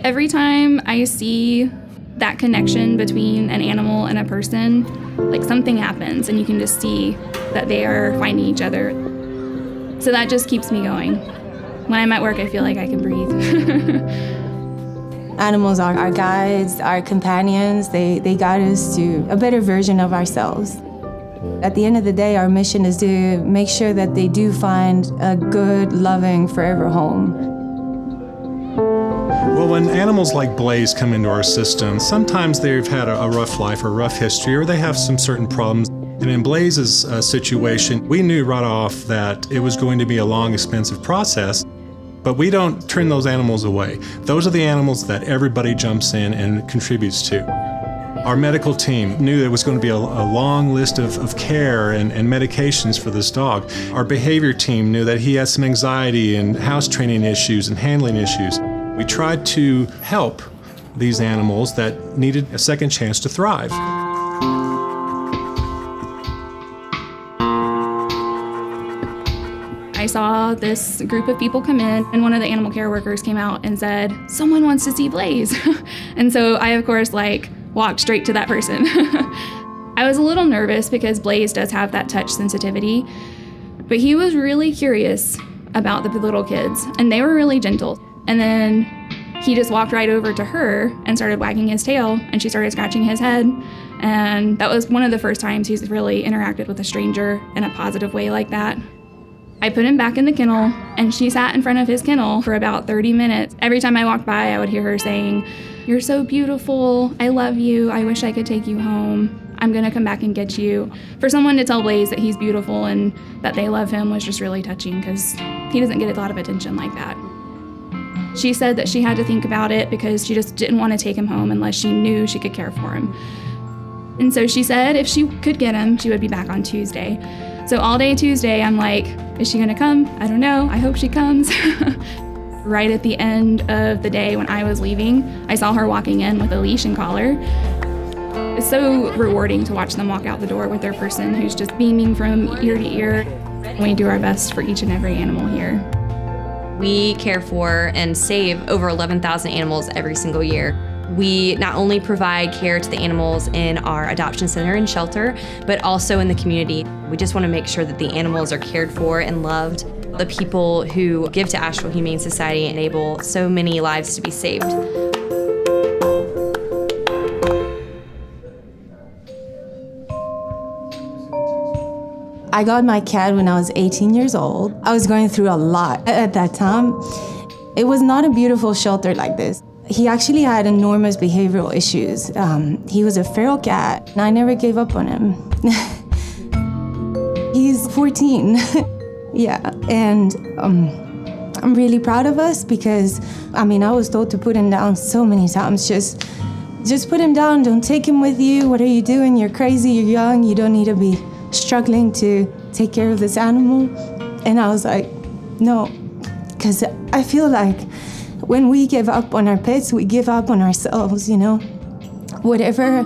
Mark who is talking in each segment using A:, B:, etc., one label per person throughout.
A: Every time I see that connection between an animal and a person, like something happens and you can just see that they are finding each other. So that just keeps me going. When I'm at work, I feel like I can breathe.
B: Animals are our guides, our companions. They guide us to a better version of ourselves. At the end of the day, our mission is to make sure that they do find a good, loving, forever home.
C: Well, when animals like Blaze come into our system, sometimes they've had a rough life or rough history, or they have some certain problems. And in Blaze's situation, we knew right off that it was going to be a long, expensive process, but we don't turn those animals away. Those are the animals that everybody jumps in and contributes to. Our medical team knew there was going to be a long list of care and medications for this dog. Our behavior team knew that he had some anxiety and house training issues and handling issues. We tried to help these animals that needed a second chance to thrive.
A: I saw this group of people come in, and one of the animal care workers came out and said, "Someone wants to see Blaze." And so I, of course, walked straight to that person. I was a little nervous because Blaze does have that touch sensitivity, but he was really curious about the little kids, and they were really gentle. And then he just walked right over to her and started wagging his tail, and she started scratching his head. And that was one of the first times he's really interacted with a stranger in a positive way like that. I put him back in the kennel, and she sat in front of his kennel for about 30 minutes. Every time I walked by, I would hear her saying, "You're so beautiful. I love you. I wish I could take you home. I'm gonna come back and get you." For someone to tell Blaze that he's beautiful and that they love him was just really touching, because he doesn't get a lot of attention like that. She said that she had to think about it because she just didn't want to take him home unless she knew she could care for him. And so she said if she could get him, she would be back on Tuesday. So all day Tuesday, I'm like, is she gonna come? I don't know, I hope she comes. Right at the end of the day when I was leaving, I saw her walking in with a leash and collar. It's so rewarding to watch them walk out the door with their person who's just beaming from ear to ear. We do our best for each and every animal here.
D: We care for and save over 11,000 animals every single year. We not only provide care to the animals in our adoption center and shelter, but also in the community. We just want to make sure that the animals are cared for and loved. The people who give to Asheville Humane Society enable so many lives to be saved.
B: I got my cat when I was 18 years old. I was going through a lot at that time. It was not a beautiful shelter like this. He actually had enormous behavioral issues. He was a feral cat, and I never gave up on him. He's 14. Yeah, and I'm really proud of us because, I was told to put him down so many times. Just put him down, don't take him with you. What are you doing? You're crazy, you're young, you don't need to be struggling to take care of this animal. And I was like, no, because I feel like when we give up on our pets, we give up on ourselves, Whatever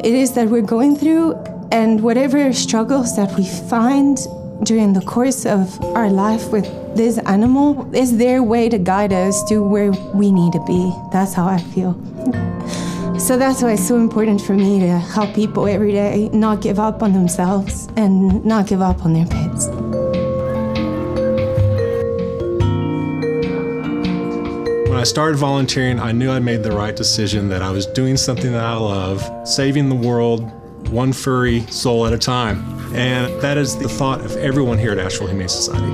B: it is that we're going through and whatever struggles that we find during the course of our life with this animal is their way to guide us to where we need to be. That's how I feel. So that's why it's so important for me to help people every day not give up on themselves and not give up on their pets.
C: When I started volunteering, I knew I made the right decision, that I was doing something that I love, saving the world one furry soul at a time. And that is the thought of everyone here at Asheville Humane Society.